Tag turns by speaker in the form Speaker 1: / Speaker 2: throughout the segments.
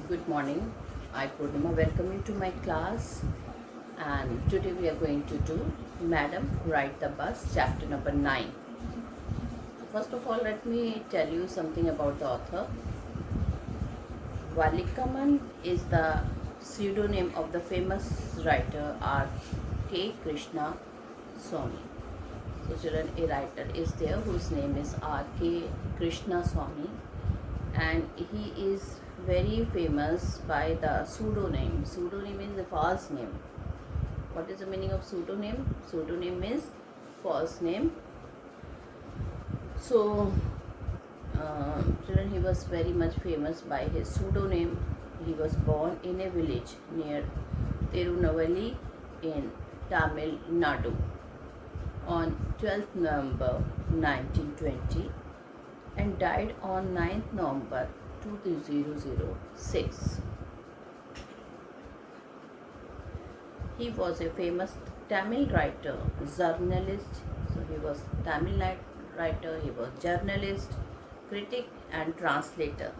Speaker 1: Good morning. I Purnima welcome you to my class, and today we are going to do Madam Ride the Bus chapter number 9. First of all, let me tell you something about the author. Valikaman is the pseudonym of the famous writer R. K. Krishna Swamy. So children, a writer is there whose name is R. K. Krishna Swamy, and he is very famous by the pseudonym. Pseudonym is a false name. What is the meaning of pseudonym? Pseudonym is false name. So children, he was very much famous by his pseudonym. He was born in a village near Tirunelveli in Tamil Nadu on 12th November 1920 and died on 9th November 2006. He was a famous Tamil writer, journalist. So he was Tamil writer, he was journalist, critic and translator.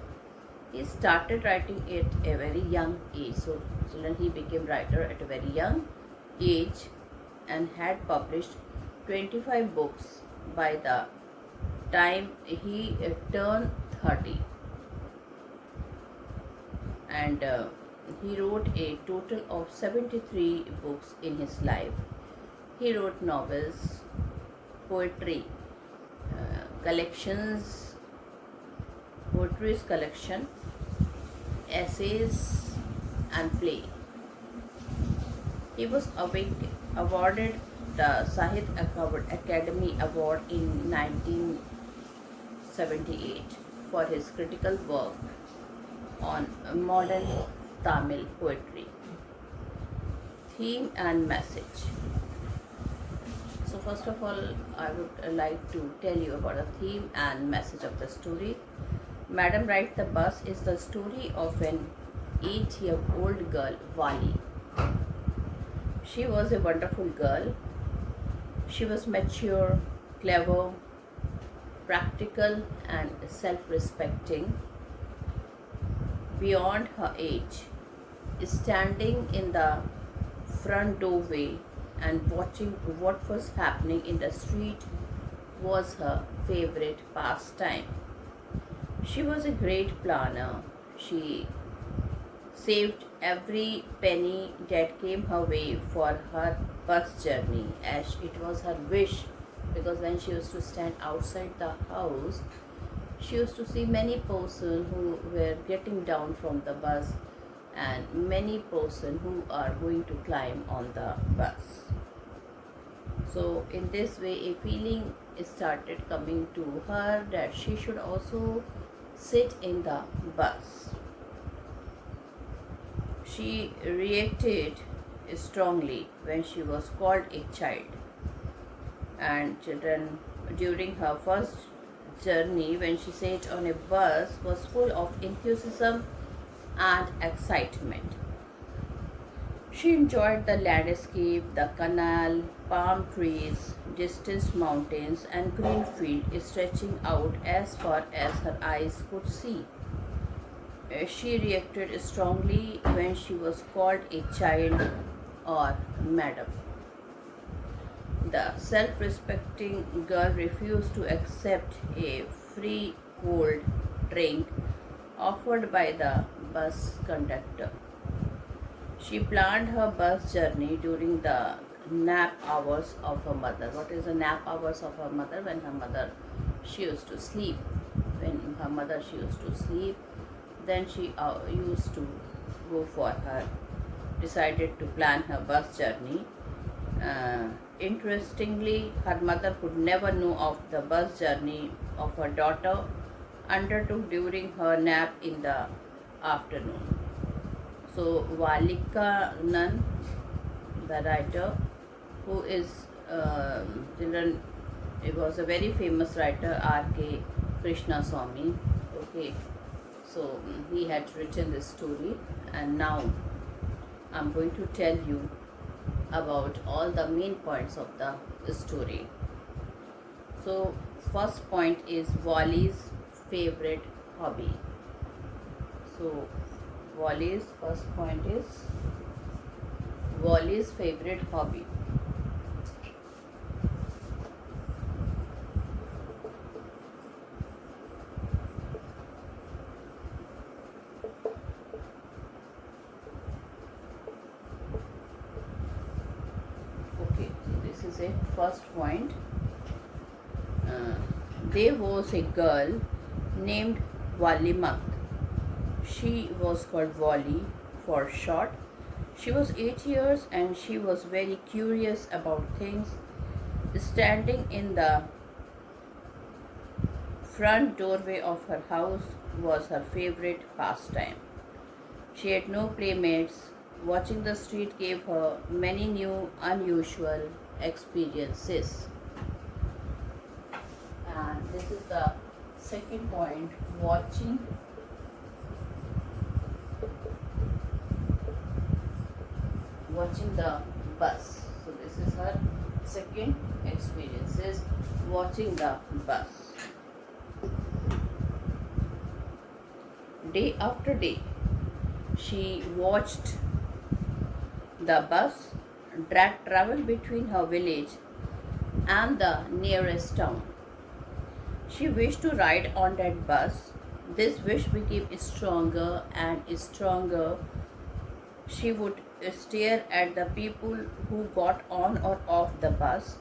Speaker 1: He started writing at a very young age. So children, he became writer at a very young age and had published 25 books by the time he turned 30, and he wrote a total of 73 books in his life. He wrote novels, poetry, poetry's collection, essays and play. He was awarded the Sahitya Academy Award in 1978 for his critical work on modern Tamil poetry. Theme and message. So first of all, I would like to tell you about the theme and message of the story. Madam Ride the Bus is the story of an 8-year-old girl, Vali. She was a wonderful girl. She was mature, clever, practical and self-respecting beyond her age. Standing in the front doorway and watching what was happening in the street was her favorite pastime. She was a great planner. She saved every penny that came her way for her bus journey, as it was her wish, because when she used to stand outside the house, she used to see many persons who were getting down from the bus and many persons who are going to climb on the bus. So in this way, a feeling started coming to her that she should also sit in the bus. She reacted strongly when she was called a child, and children, during her first journey when she sat on a bus, was full of enthusiasm and excitement. She enjoyed the landscape, the canal, palm trees, distant mountains and green field stretching out as far as her eyes could see. She reacted strongly when she was called a child or madam. The self-respecting girl refused to accept a free cold drink offered by the bus conductor. She planned her bus journey during the nap hours of her mother. What is the nap hours of her mother? When her mother, she used to sleep. When her mother, she used to sleep, then she used to go for her, decided to plan her bus journey. Interestingly, her mother could never know of the bus journey of her daughter undertook during her nap in the afternoon. So Valikanan, the writer, who is children, it was a very famous writer, R. K. Krishna Swamy. Okay, so he had written this story, and now I'm going to tell you about all the main points of the story. So first point is Wali's favorite hobby. So Wally's first point is Wally's favorite hobby. Okay, this is a first point. Uh, there was a girl named Wally Muck. She was called Wally for short. She was 8 years and she was very curious about things. Standing in the front doorway of her house was her favorite pastime. She had no playmates. Watching the street gave her many new, unusual experiences. And this is the second point, watching the bus. So this is her second experience is watching the bus. Day after day, she watched the bus travel between her village and the nearest town. She wished to ride on that bus. This wish became stronger and stronger. She would stare at the people who got on or off the bus.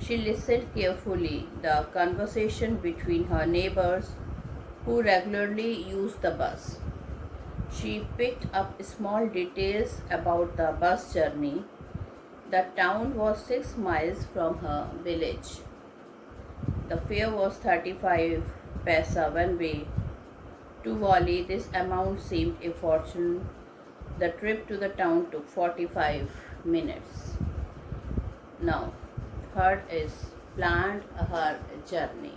Speaker 1: She listened carefully the conversation between her neighbors who regularly used the bus. She picked up small details about the bus journey. The town was 6 miles from her village. The fare was 35 paisa one way. To Wally, this amount seemed a fortune. The trip to the town took 45 minutes. Now, third is planned her journey.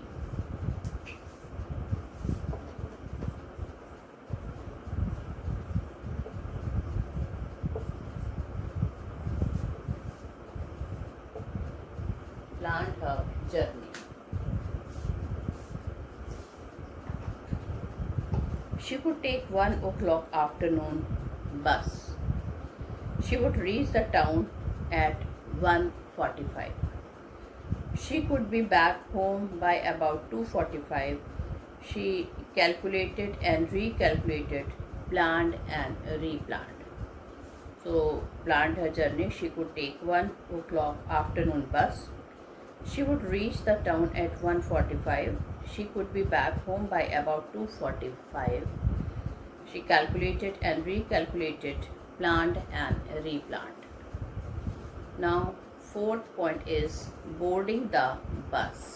Speaker 1: Planned her journey. She could take 1 o'clock afternoon bus. She would reach the town at 1:45. She could be back home by about 2:45. She calculated and recalculated, planned and replanned. So planned her journey. She could take 1 o'clock afternoon bus. She would reach the town at 1:45. She could be back home by about 2:45. She calculated and recalculated, planned and replanned. Now, fourth point is boarding the bus.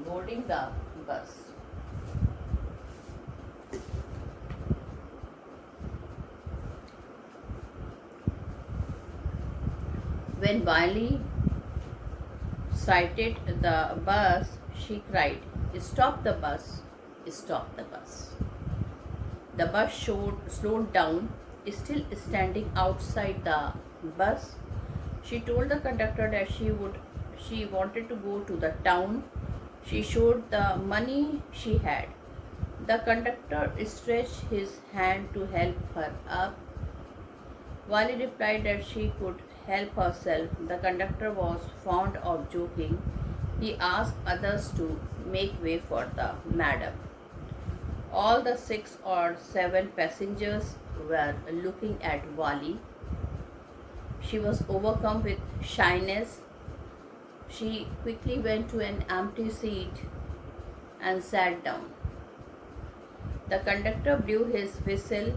Speaker 1: Boarding the bus. When Wiley sighted the bus, she cried, "Stop the bus! Stop the bus!" The bus slowed down, still standing outside the bus. She told the conductor that she wanted to go to the town. She showed the money she had. The conductor stretched his hand to help her up. Wally replied that she could help herself. The conductor was fond of joking. He asked others to make way for the madam. All the 6 or 7 passengers were looking at Wally. She was overcome with shyness. She quickly went to an empty seat and sat down. The conductor blew his whistle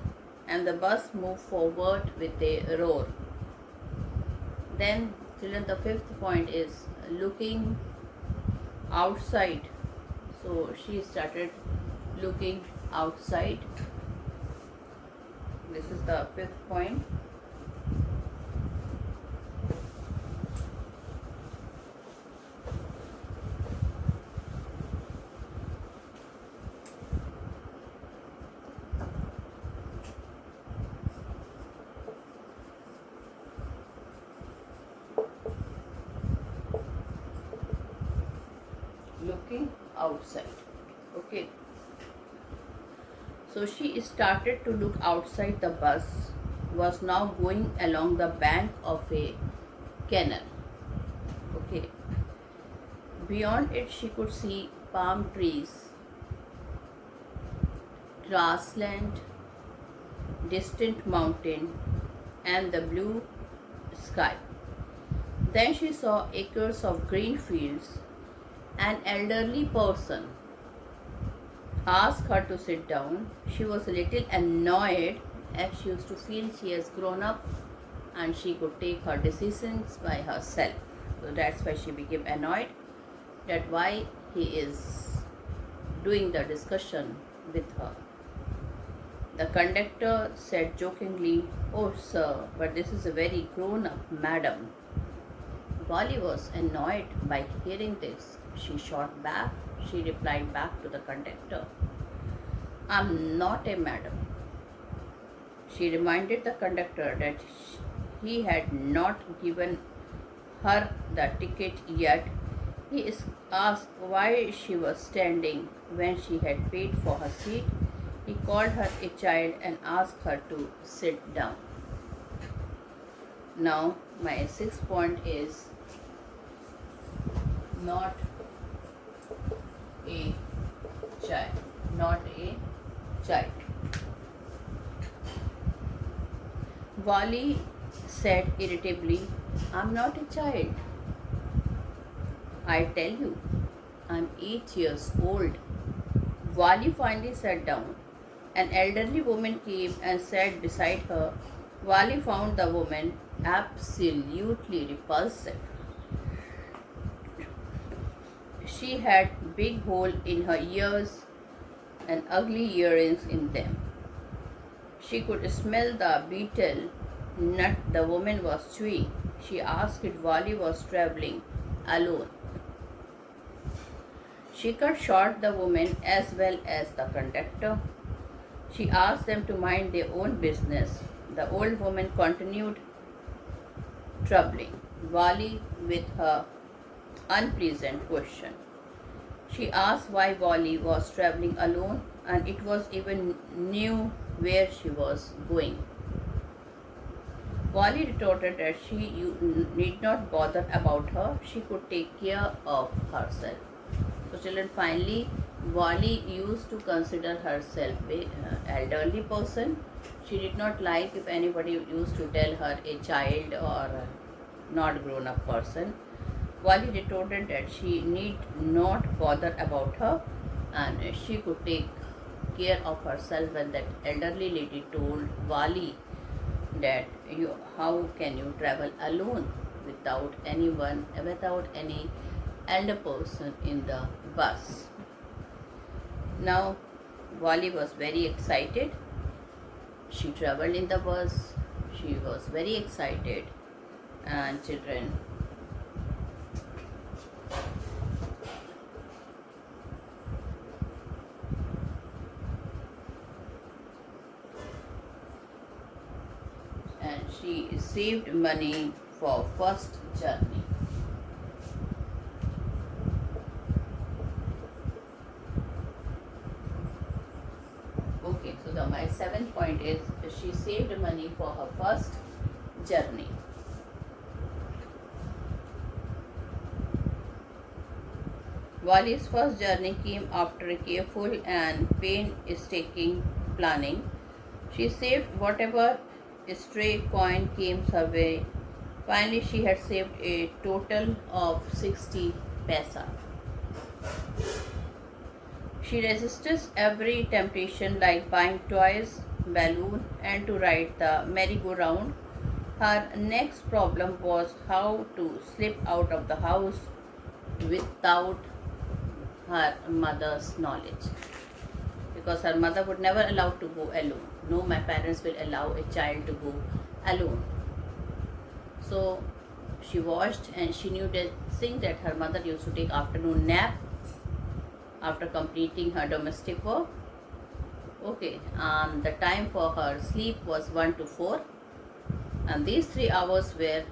Speaker 1: and the bus moved forward with a roar. Then, children, the fifth point is looking outside. So she started looking outside. This is the fifth point. looking outside. Okay, so she started to look outside. The bus was now going along the bank of a canal. Okay, beyond it, she could see palm trees, grassland, distant mountain, and the blue sky. Then she saw acres of green fields. An elderly person asked her to sit down. She was a little annoyed as she used to feel she has grown up and she could take her decisions by herself. So that's why she became annoyed that why he is doing the discussion with her. The conductor said jokingly, "Oh, sir, but this is a very grown up madam." Wally was annoyed by hearing this. She shot back. She replied back to the conductor, "I'm not a madam." She reminded the conductor that he had not given her the ticket yet. He asked why she was standing when she had paid for her seat. He called her a child and asked her to sit down. Now, my sixth point is not a child. Not a child. Wally said irritably, "I'm not a child. I tell you, I'm 8 years old." Wally finally sat down. An elderly woman came and sat beside her. Wally found the woman absolutely repulsive. She had big hole in her ears and ugly earrings in them. She could smell the betel nut the woman was chewing. She asked if Wally was traveling alone. She cut short the woman as well as the conductor. She asked them to mind their own business. The old woman continued troubling Wally with her unpleasant question. She asked why Wally was traveling alone and it was even knew where she was going. Wally retorted that she need not bother about her, she could take care of herself. So children, finally Wally used to consider herself an elderly person. She did not like if anybody used to tell her a child or a not grown up person. Wally retorted that she need not bother about her and she could take care of herself, and that elderly lady told Wally that how can you travel alone without anyone, without any elder person in the bus. Now Wally was very excited. She traveled in the bus. She was very excited, and children, and she saved money for first journey. Okay, so my seventh point is she saved money for her first journey. Wally's first journey came after a careful and painstaking planning. She saved whatever stray coin came her way. Finally, she had saved a total of 60 paisa. She resisted every temptation like buying toys, balloon and to ride the merry-go-round. Her next problem was how to slip out of the house without her mother's knowledge, because her mother would never allow to go alone. No, my parents will allow a child to go alone. So she watched and she knew that thing that her mother used to take afternoon nap after completing her domestic work. Okay, the time for her sleep was 1 to 4, and these 3 hours were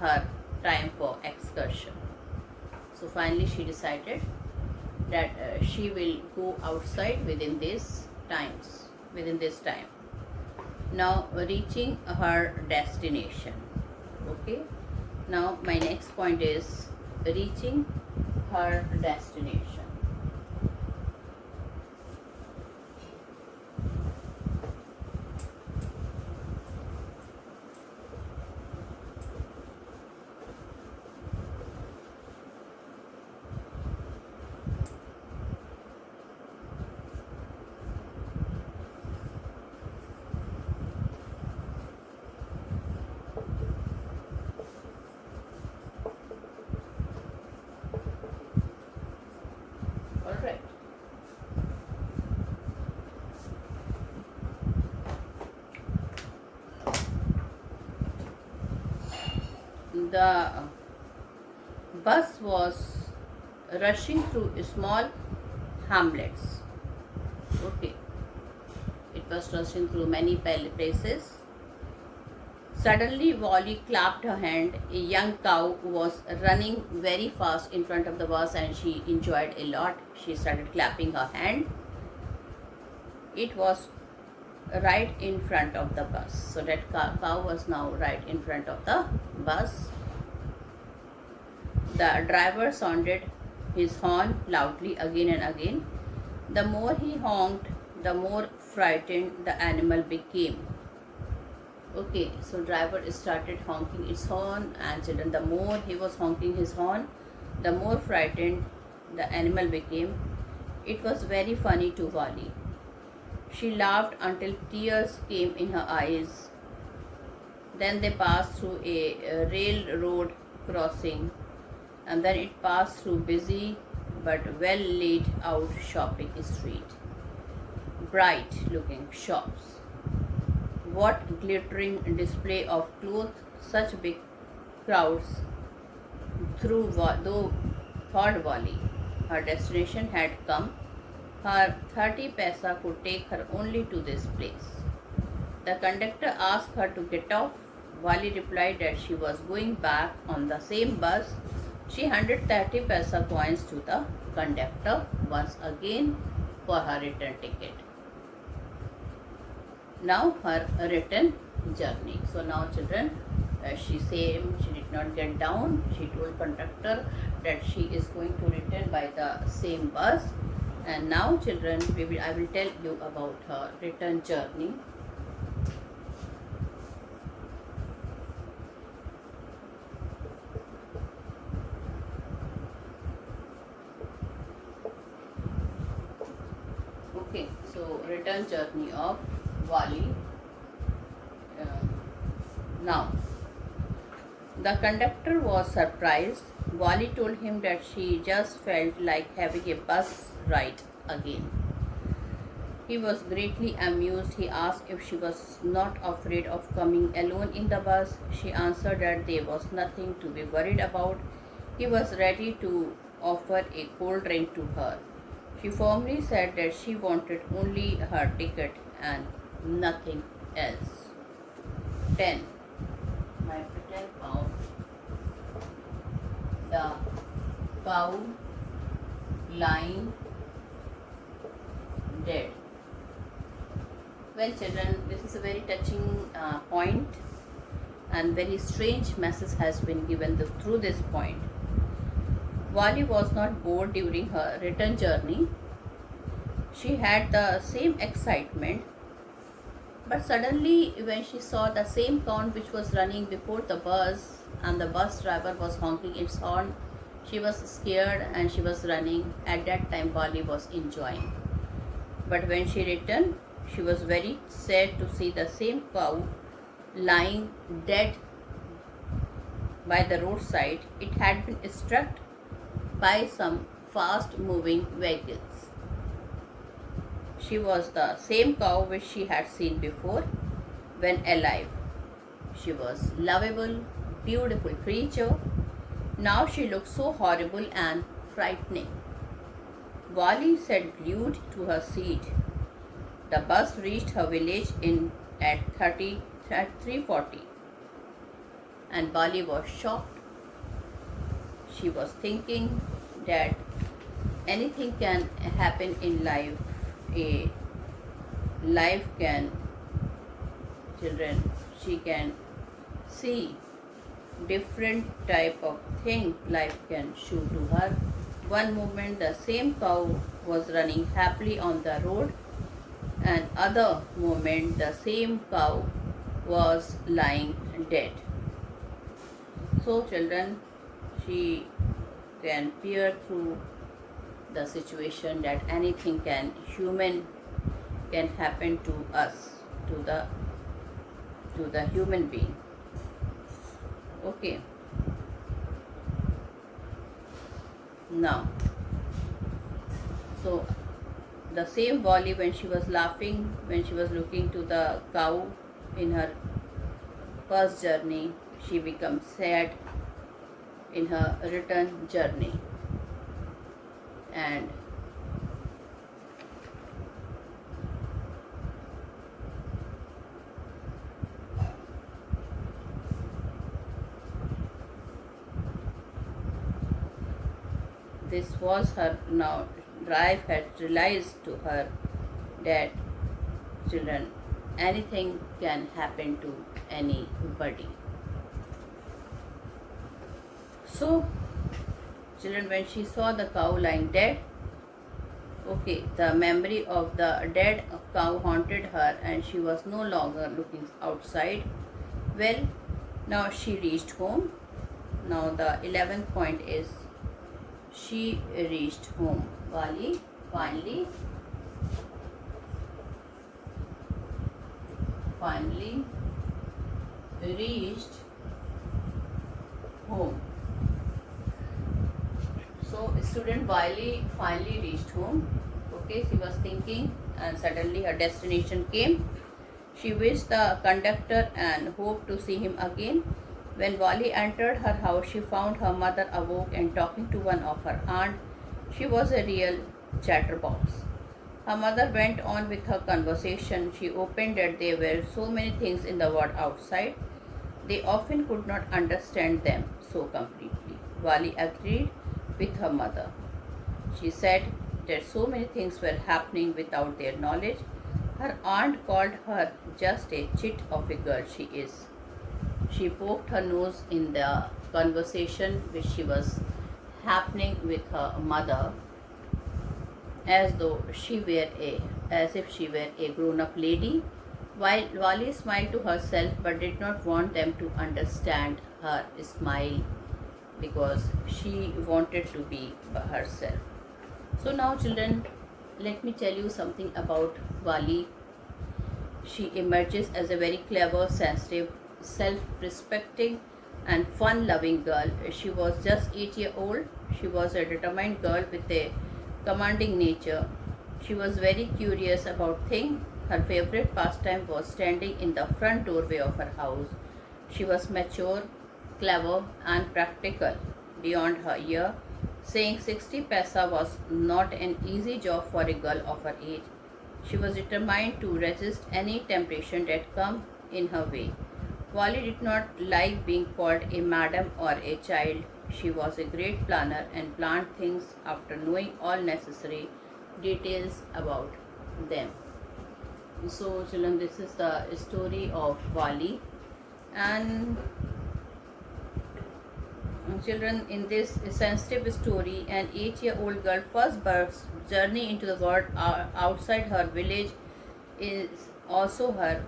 Speaker 1: her time for excursion. So finally she decided that she will go outside within this time. Now reaching her destination. Okay, now my next point is reaching her destination. All right. The bus was rushing through small hamlets. Okay, it was rushing through many places. Suddenly, Wally clapped her hand. A young cow was running very fast in front of the bus and she enjoyed a lot. She started clapping her hand. It was right in front of the bus. So that cow was now right in front of the bus. The driver sounded his horn loudly again and again. The more he honked, the more frightened the animal became. Okay, so driver started honking its horn, and children, the more he was honking his horn, the more frightened the animal became. It was very funny to Wally. She laughed until tears came in her eyes. Then they passed through a railroad crossing, and then it passed through busy but well laid out shopping street. Bright looking shops. What glittering display of clothes, such big crowds. Though thought Wally, her destination had come. Her 30 paisa could take her only to this place. The conductor asked her to get off. Wally replied that she was going back on the same bus. She handed 30 paisa coins to the conductor once again for her return ticket. Now her return journey. So now children, she did not get down. She told conductor that she is going to return by the same bus. And now children, I will tell you about her return journey. Okay, so return journey of Wally. Now, the conductor was surprised. Wally told him that she just felt like having a bus ride again. He was greatly amused. He asked if she was not afraid of coming alone in the bus. She answered that there was nothing to be worried about. He was ready to offer a cold drink to her. She firmly said that she wanted only her ticket and nothing else. 10. My pretend cow. The cow lying dead. Well children, this is a very touching point, and very strange message has been given through this point. Wally was not bored during her return journey. She had the same excitement, but suddenly when she saw the same cow which was running before the bus and the bus driver was honking its horn, she was scared and she was running. At that time Wally was enjoying. But when she returned, she was very sad to see the same cow lying dead by the roadside. It had been struck by some fast moving vehicles. She was the same cow which she had seen before when alive. She was lovable, beautiful creature. Now she looked so horrible and frightening. Wally sat glued to her seat. The bus reached her village at 3:40, and Wally was shocked. She was thinking that anything can happen in life. A life can, children, she can see different type of thing life can show to her. One moment the same cow was running happily on the road, and other moment the same cow was lying dead. So children, she can peer through the situation that anything can human can happen to us, to the human being. Okay, now, so the same Wally, when she was laughing, when she was looking to the cow in her first journey, she becomes sad in her return journey. And this was her now. Life had realized to her that, children, anything can happen to anybody. So, children, when she saw the cow lying dead, okay, the memory of the dead cow haunted her and she was no longer looking outside. Well, now she reached home. Now, the 11th point is she reached home. Wally finally reached home. So student Wiley finally reached home. Okay, she was thinking and suddenly her destination came. She wished the conductor and hoped to see him again. When Wally entered her house, she found her mother awoke and talking to one of her aunt. She was a real chatterbox. Her mother went on with her conversation. She opened that there were so many things in the world outside. They often could not understand them so completely. Wally agreed with her mother. She said that so many things were happening without their knowledge. Her aunt called her just a chit of a girl she is. She poked her nose in the conversation which she was happening with her mother, as if she were a grown-up lady, while Wally smiled to herself but did not want them to understand her smile because she wanted to be herself. So now children, let me tell you something about Wally. She emerges as a very clever, sensitive, self-respecting and fun-loving girl. She was just 8 years old. She was a determined girl with a commanding nature. She was very curious about things. Her favorite pastime was standing in the front doorway of her house. She was mature, clever and practical beyond her year. Saying 60 paisa was not an easy job for a girl of her age. She was determined to resist any temptation that come in her way. Wally did not like being called a madam or a child. She was a great planner and planned things after knowing all necessary details about them. So children, this is the story of Wally. And children, in this sensitive story, an 8-year-old girl first bird's journey into the world outside her village is also her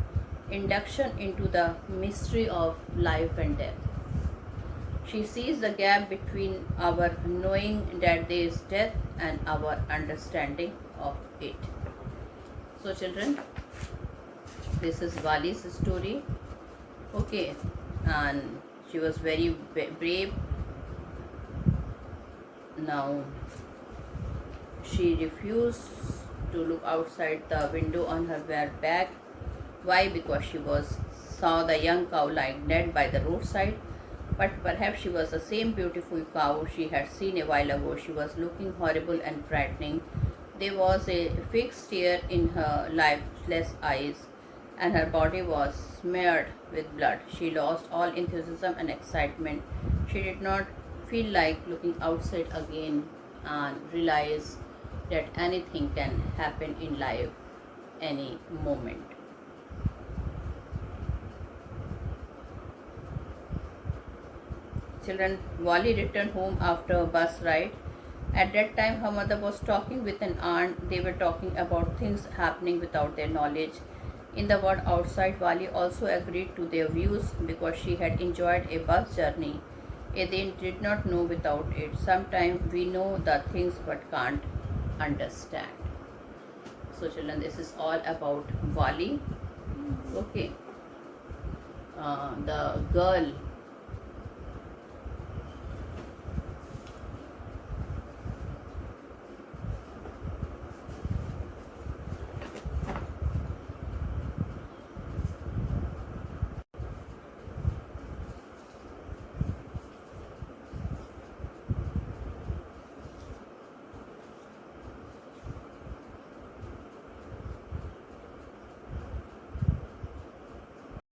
Speaker 1: induction into the mystery of life and death. She sees the gap between our knowing that there is death and our understanding of it. So children, this is Wali's story. Okay, and she was very brave. Now she refused to look outside the window on her way back. Why? Because she saw the young cow lying dead by the roadside. But perhaps she was the same beautiful cow she had seen a while ago. She was looking horrible and frightening. There was a fixed stare in her lifeless eyes, and her body was smeared with blood. She lost all enthusiasm and excitement. She did not feel like looking outside again. and realize that anything can happen in life any moment. Children, Wally returned home after a bus ride. At that time, her mother was talking with an aunt. They were talking about things happening without their knowledge. In the world outside, Wally also agreed to their views because she had enjoyed a bus journey. They did not know without it. Sometimes we know the things but can't understand. So, children, this is all about Wally. Okay. The girl